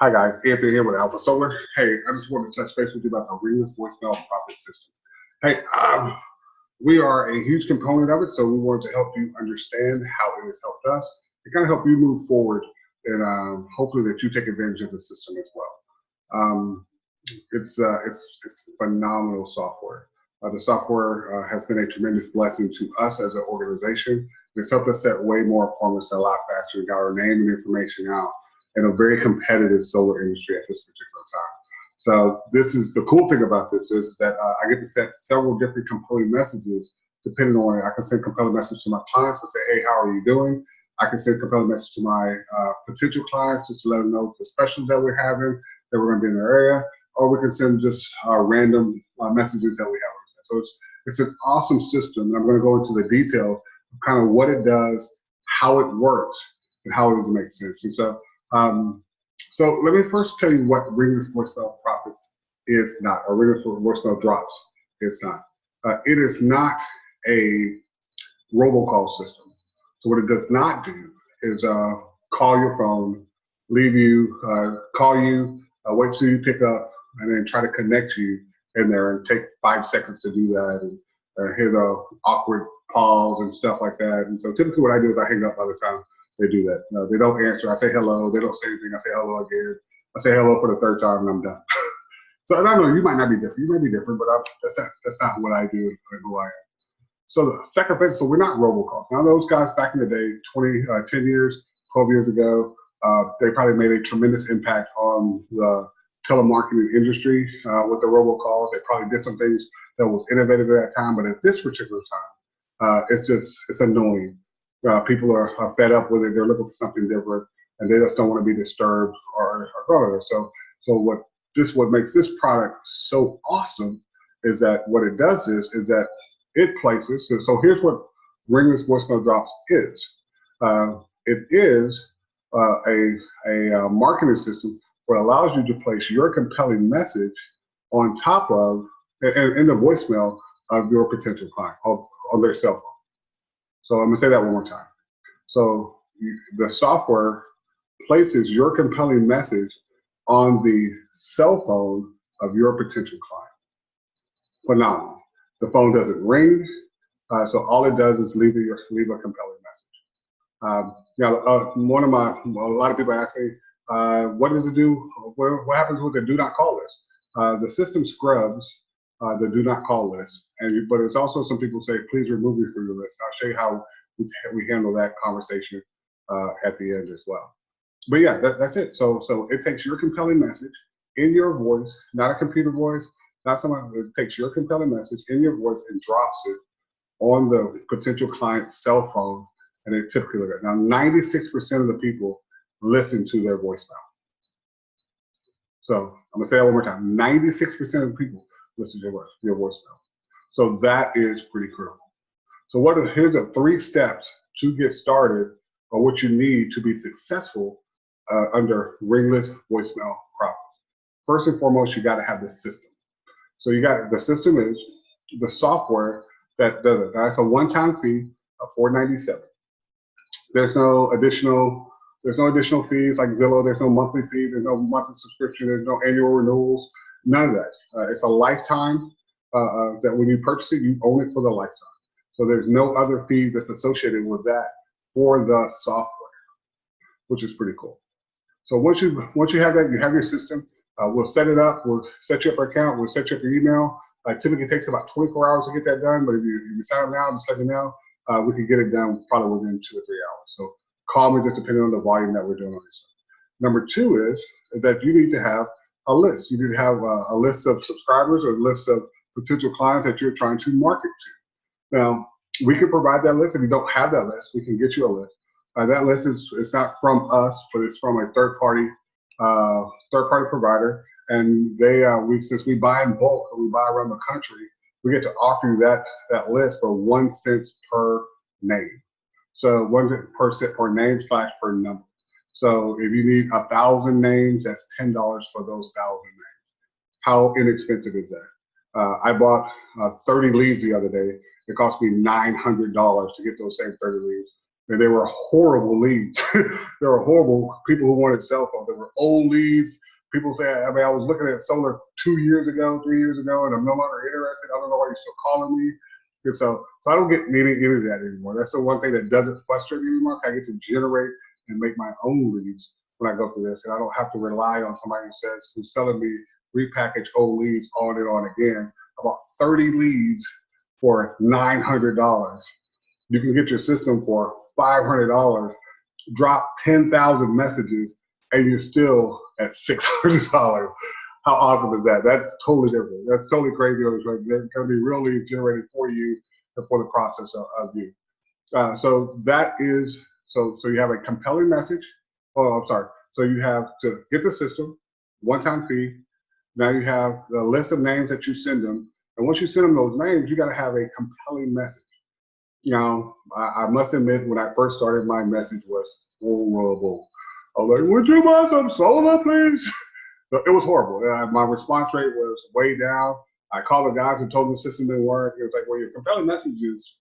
Hi guys, Anthony here with Alpha Solar. Hey, I just wanted to touch base with you about the Ringless voicemail profit system. Hey, we are a huge component of it, so we wanted to help you understand how it has helped us and kind of help you move forward, and hopefully that you take advantage of the system as well. It's phenomenal software. The software has been a tremendous blessing to us as an organization. It's helped us set way more appointments a lot faster and got our name and information out in a very competitive solar industry at this particular time. So this is the cool thing about this is that I get to set several different compelling messages depending on, I can send compelling message to my clients and say, hey, how are you doing? I can send compelling message to my potential clients just to let them know the specials that we're having, that we're gonna be in their area, or we can send just random messages that we have. So it's an awesome system, and I'm gonna go into the details of kind of what it does, how it works, and how it doesn't make sense. And so let me first tell you what Ringless voicemail profits is not, or Ringless voicemail drops is not. It is not a robocall system. So what it does not do is call your phone, leave you, call you, wait till you pick up, and then try to connect you in there and take 5 seconds to do that, and hear the awkward pause and stuff like that. And so typically what I do is I hang up by the time they do that. They don't answer. I say hello. They don't say anything. I say hello again. I say hello for the 3rd time, and I'm done. So I don't know. You might not be different. You may be different, but that's not what I do and who I am. So the second thing, so we're not robocall. Now those guys back in the day, 10 years, 12 years ago, they probably made a tremendous impact on the telemarketing industry with the robocalls. They probably did some things that was innovative at that time, but at this particular time, it's annoying. People are fed up with it. They're looking for something different, and they just don't want to be disturbed or bothered. So what makes this product so awesome is that what it does is that it places. So here's what Ringless voicemail drops is. It is a marketing system that allows you to place your compelling message on top of in the voicemail of your potential client on their cell phone. So I'm gonna say that one more time. So the software places your compelling message on the cell phone of your potential client. Phenomenal. The phone doesn't ring, so all it does is leave a compelling message. Now, a lot of people ask me, what does it do? What happens with the do not call list? The system scrubs the do not call list, but it's also some people say, please remove me from your list. I'll show you how we handle that conversation at the end as well. But yeah, that's it. So it takes your compelling message in your voice, not a computer voice, not someone. It takes your compelling message in your voice and drops it on the potential client's cell phone, and it typically now 96% of the people listen to their voicemail. So I'm gonna say that one more time. 96% of the people listen to your voicemail. So that is pretty critical. So here's the 3 steps to get started, or what you need to be successful under Ringless voicemail profit. First and foremost, you got to have the system. So the system is the software that does it. That's a one-time fee of $497. There's no additional fees like Zillow. There's no monthly fees. There's no monthly subscription. There's no annual renewals. None of that. It's a lifetime that when you purchase it, you own it for the lifetime. So there's no other fees that's associated with that for the software, which is pretty cool. So once you have that, you have your system. We'll set it up. We'll set you up your account. We'll set you up your email. Typically, it takes about 24 hours to get that done. But if you sign up now, just let me know. We can get it done probably within 2 or 3 hours. So call me just depending on the volume that we're doing on this. Number 2 is that you need to have a list. You need to have a list of subscribers or a list of potential clients that you're trying to market to. Now, we can provide that list. If you don't have that list, we can get you a list. That list it's not from us, but it's from a third-party provider. And since we buy in bulk or we buy around the country, we get to offer you that list for 1 cent per name. So 1 cent per name / per number. So if you need 1,000 names, that's $10 for those 1,000 names. How inexpensive is that? I bought 30 leads the other day. It cost me $900 to get those same 30 leads. and they were horrible leads. They were horrible people who wanted cell phones. They were old leads. People say, I mean, I was looking at solar 2 years ago, 3 years ago, and I'm no longer interested. I don't know why you're still calling me. And so I don't get any of that anymore. That's the one thing that doesn't frustrate me anymore. I get to generate and make my own leads when I go through this, and I don't have to rely on somebody who's selling me repackaged old leads on and on again. About 30 leads for $900. You can get your system for $500, drop 10,000 messages, and you're still at $600. How awesome is that? That's totally different. That's totally crazy. There's going to be real leads generated for you and for the process of you. So that is, so you have a compelling message. Oh, I'm sorry. So you have to get the system, one-time fee. Now you have the list of names that you send them. And once you send them those names, you got to have a compelling message. You know, I must admit, when I first started, my message was horrible. I was like, would you buy some solar, please? So it was horrible. My response rate was way down. I called the guys and told them the system didn't work. It was like, well, your compelling message is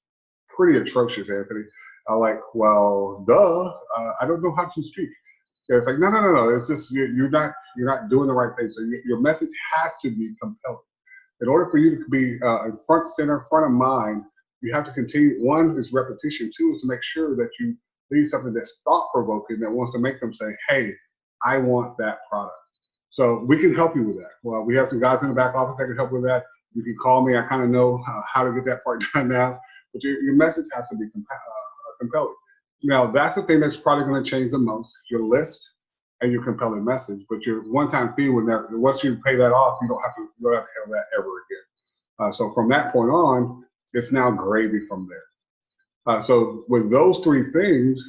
pretty atrocious, Anthony. I'm like, well, duh. I don't know how to speak. And it's like, no. It's just you're not doing the right thing. So your message has to be compelling. In order for you to be in front center, front of mind, you have to continue. One is repetition. Two is to make sure that you leave something that's thought-provoking that wants to make them say, hey, I want that product. So we can help you with that. Well, we have some guys in the back office that can help with that. You can call me. I kind of know how to get that part done now. But your message has to be compelling. Now, that's the thing that's probably going to change the most, your list and your compelling message. But your one-time fee, once you pay that off, you don't have to handle that ever again. So from that point on, it's now gravy from there. So with those three things,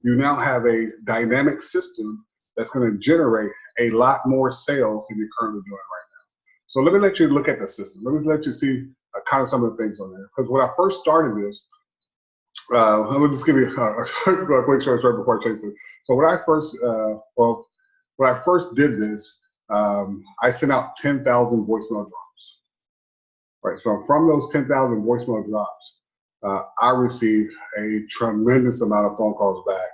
you now have a dynamic system that's going to generate a lot more sales than you're currently doing right now. So let me let you look at the system. Let me let you see kind of some of the things on there. Because when I first started this, let me just give you a quick short story before I change it. So when I first did this, I sent out 10,000 voicemail drops. Right. So from those 10,000 voicemail drops, I received a tremendous amount of phone calls back.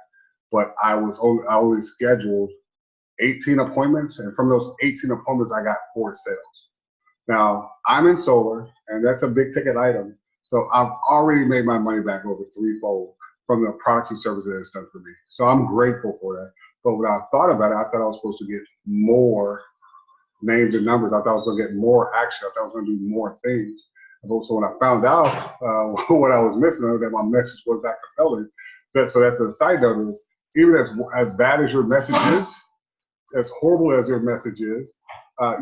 But I only scheduled 18 appointments, and from those 18 appointments, I got 4 sales. Now, I'm in solar, and that's a big ticket item, so I've already made my money back over threefold from the products and services that it's done for me. So I'm grateful for that. But when I thought about it, I thought I was supposed to get more names and numbers. I thought I was going to get more action. I thought I was going to do more things. So when I found out what I was missing, that my message was that compelling. So that's a side note is, even as bad as your message is, as horrible as your message is,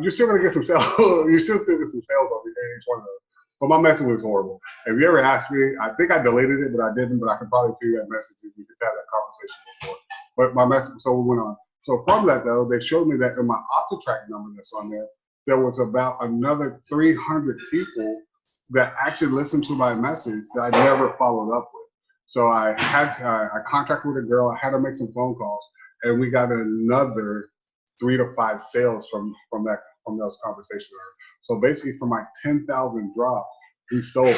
you're still going to get some sales. You're still get some sales on each one of those. But my message was horrible. If you ever asked me, I think I deleted it, but I didn't. But I can probably see that message if we could have that conversation before. But my message, so we went on. So from that, though, they showed me that in my OptiTrack number that's on there, there was about another 300 people that actually listened to my message that I never followed up with. So I contracted with a girl. I had to make some phone calls, and we got another 3 to 5 sales from those conversations. So basically, from my 10,000 drops, we sold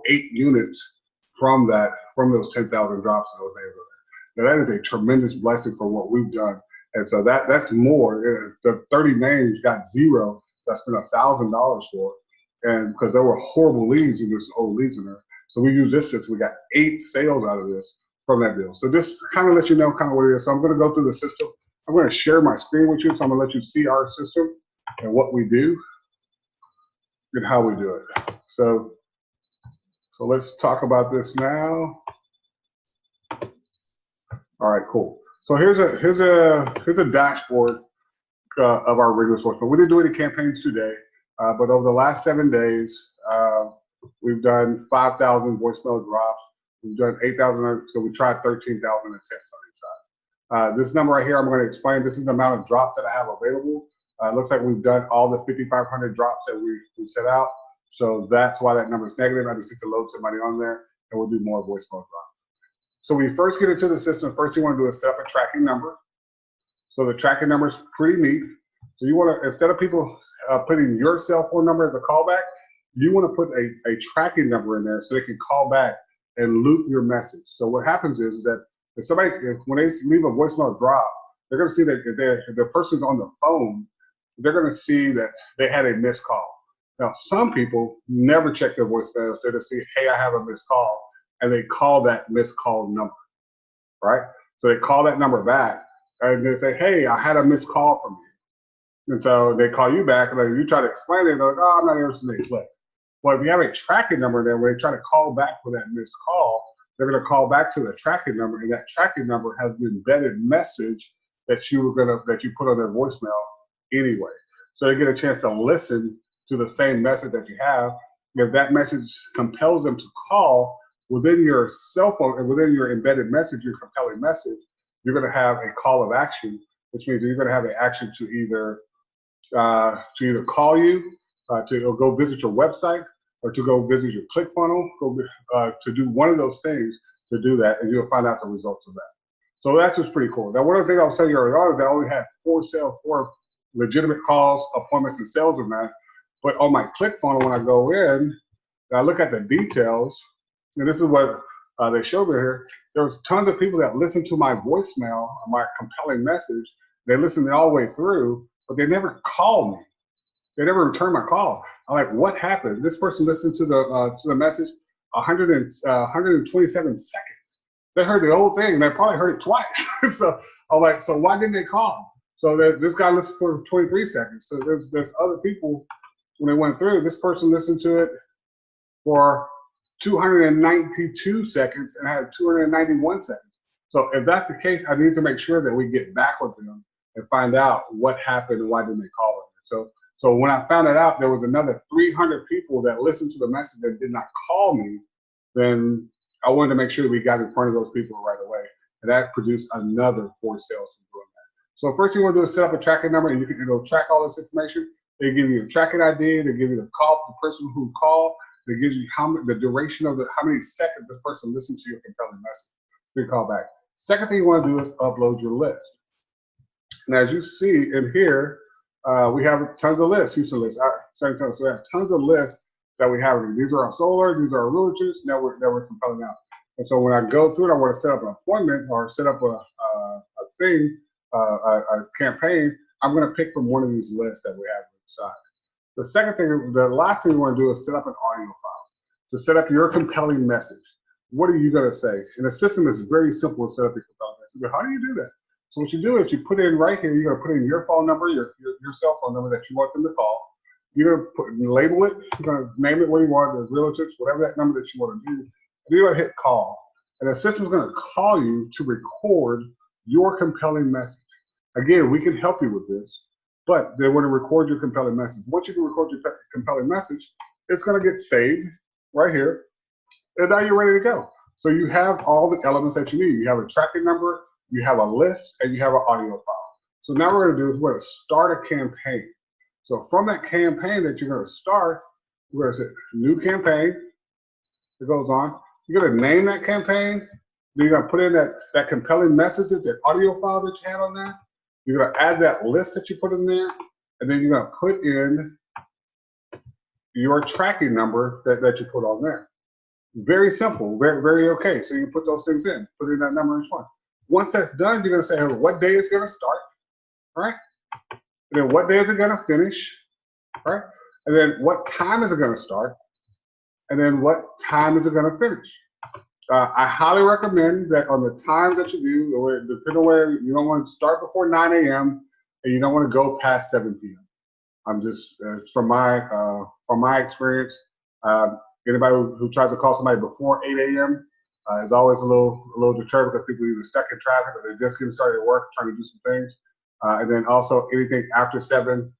8 units from those 10,000 drops in those neighborhoods. Now that is a tremendous blessing for what we've done, and so that's more. The 30 names got 0. That spent $1,000 for, and because there were horrible leads and there's old leads in there. So we use this system. We got 8 sales out of this from that deal. So just kind of let you know kind of what it is. So I'm going to go through the system. I'm going to share my screen with you. So I'm going to let you see our system and what we do and how we do it. So let's talk about this now. All right, cool. So here's a dashboard of our Ringless voicemail. We didn't do any campaigns today, but over the last 7 days, we've done 5,000 voicemail drops. We've done 8,000, so we tried 13,000 attempts on each side. This number right here, I'm going to explain. This is the amount of drops that I have available. It looks like we've done all the 5,500 drops that we set out. So that's why that number is negative. I just need to load somebody on there, and we'll do more voicemail drops. So when you first get into the system, first you want to do is set up a tracking number. So the tracking number is pretty neat. So you want to, instead of people putting your cell phone number as a callback, you want to put a tracking number in there so they can call back and loop your message. So what happens is that if somebody, when they leave a voicemail drop, they're going to see that if the person's on the phone, they're going to see that they had a missed call. Now, some people never check their voicemails. They just see, hey, I have a missed call, and they call that missed call number, right? So they call that number back, and they say, hey, I had a missed call from you. And so they call you back, and then you try to explain it, and they're like, oh, I'm not interested in click. Well, if you have a tracking number there where they try to call back for that missed call, they're going to call back to the tracking number, and that tracking number has the embedded message that you put on their voicemail anyway. So they get a chance to listen to the same message that you have. If that message compels them to call within your cell phone and within your embedded message, your compelling message, you're going to have a call of action, which means you're going to have an action to either call you, to go visit your website, or to go visit your ClickFunnels, to do one of those things to do that, and you'll find out the results of that. So that's just pretty cool. Now, one of the things I was telling you earlier on is I only had 4 legitimate calls, appointments, and sales of that. But on my ClickFunnels, when I go in, and I look at the details, and this is what they showed me here. There was tons of people that listened to my voicemail, my compelling message. They listened all the way through, but they never called me. They never returned my call. I'm like, what happened? This person listened to the message 127 seconds. They heard the whole thing, and they probably heard it twice. So I'm like, so why didn't they call? So this guy listened for 23 seconds. So there's other people, when they went through, this person listened to it for 292 seconds and had 291 seconds. So if that's the case, I need to make sure that we get back with them and find out what happened and why didn't they call it. So when I found it out, there was another 300 people that listened to the message that did not call me. Then I wanted to make sure we got in front of those people right away. And that produced another 4 sales from doing that. So first thing you want to do is set up a tracking number, and it'll track all this information. They give you a tracking ID. They give you the person who called. They give you the duration of how many seconds this person listened to your compelling message. You call back. Second thing you want to do is upload your list. And as you see in here, we have tons of lists, Houston lists. So we have tons of lists that we have. These are our solar, these are our realtors that we're compelling out. And so when I go through it, I want to set up an appointment or set up a campaign. I'm going to pick from one of these lists that we have inside. The last thing you want to do is set up an audio file to set up your compelling message. What are you going to say? And the system is very simple to set up your compelling message. But how do you do that? So what you do is you put in right here, you're going to put in your phone number, your cell phone number that you want them to call. You're going to label it. You're going to name it what you want, the realtors, whatever that number that you want to do. And you're going to hit call. And the system is going to call you to record your compelling message. Again, we can help you with this, but they want to record your compelling message. Once you can record your compelling message, it's going to get saved right here. And now you're ready to go. So you have all the elements that you need. You have a tracking number, you have a list, and you have an audio file. So now what we're going to do is we're going to start a campaign. So from that campaign that you're going to start, we're going to say new campaign. It goes on. You're going to name that campaign. Then you're going to put in that compelling message, that audio file that you had on there. You're going to add that list that you put in there. And then you're going to put in your tracking number that you put on there. Very simple, very, very okay. So you can put those things in, put in that number each one. Once that's done, you're going to say, hey, what day is going to start, right? And then what day is it going to finish, right? And then what time is it going to start? And then what time is it going to finish? I highly recommend that on the times that you do, depending on where you don't want to start before 9 a.m. and you don't want to go past 7 p.m. I'm just, from my experience, anybody who tries to call somebody before 8 a.m. Is always a little deterred because people are either stuck in traffic or they're just getting started at work, trying to do some things. And then also anything after 7,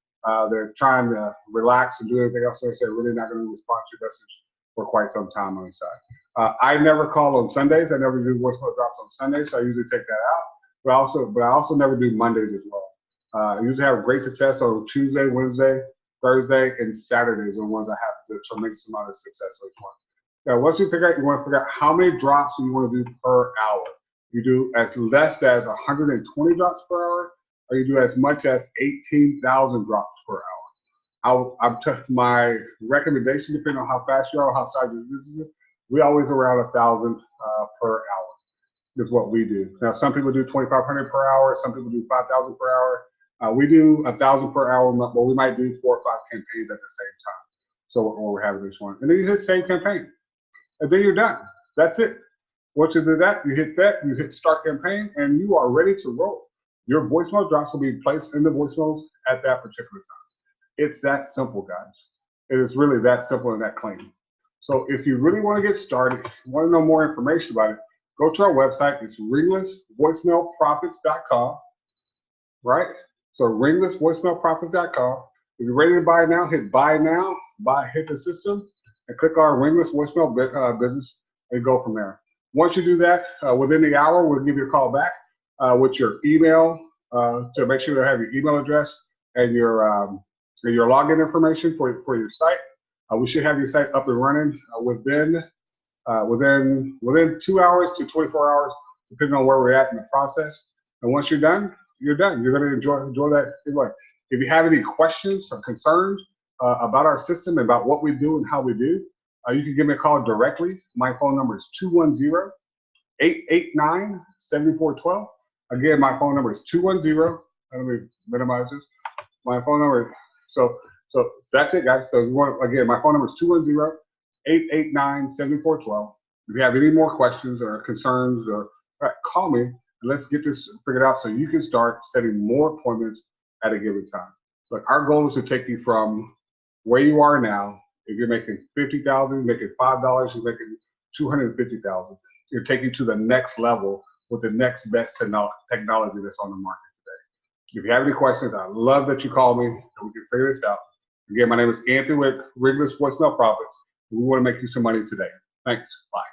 they're trying to relax and do anything else. So they're really not going to respond to your message for quite some time on the side. I never call on Sundays. I never do voicemail drops on Sundays, so I usually take that out. But I also never do Mondays as well. I usually have great success on Tuesday, Wednesday, Thursday, and Saturdays are the ones I have the tremendous amount of success with one. Now, once you want to figure out how many drops you want to do per hour. You do as less as 120 drops per hour, or you do as much as 18,000 drops per hour. My recommendation, depending on how fast you are, how size your business is, We always around 1,000 per hour is what we do. Now, some people do 2,500 per hour. Some people do 5,000 per hour. We do 1,000 per hour, but we might do 4 or 5 campaigns at the same time. So when we're having this one, and then you hit save campaign, and then you're done. That's it. Once you do that, you hit start campaign, and you are ready to roll. Your voicemail drops will be placed in the voicemails at that particular time. It's that simple, guys. It is really that simple and that clean. So if you really want to get started, want to know more information about it, go to our website. It's ringlessvoicemailprofits.com, right? So ringlessvoicemailprofits.com. If you're ready to buy now, hit buy now, hit the system, and click our Ringless voicemail business, and go from there. Once you do that, within the hour, we'll give you a call back with your email to make sure you have your email address and your login information for your site. We should have your site up and running within 2 hours to 24 hours, depending on where we're at in the process. And once you're done, you're done. You're going to enjoy that. If you have any questions or concerns about our system, about what we do and how we do, you can give me a call directly. My phone number is 210-889-7412. Again, my phone number is 210. Let me minimize this. My phone number. So that's it, guys. So again, my phone number is 210-889-7412. If you have any more questions or concerns, call me and let's get this figured out so you can start setting more appointments at a given time. But our goal is to take you from where you are now. If you're making $50,000, you're making $5, you're making $250,000. You're taking to the next level with the next best technology that's on the market today. If you have any questions, I love that you call me and we can figure this out. Again, my name is Anthony with Ringless Voicemail Profits. We want to make you some money today. Thanks. Bye.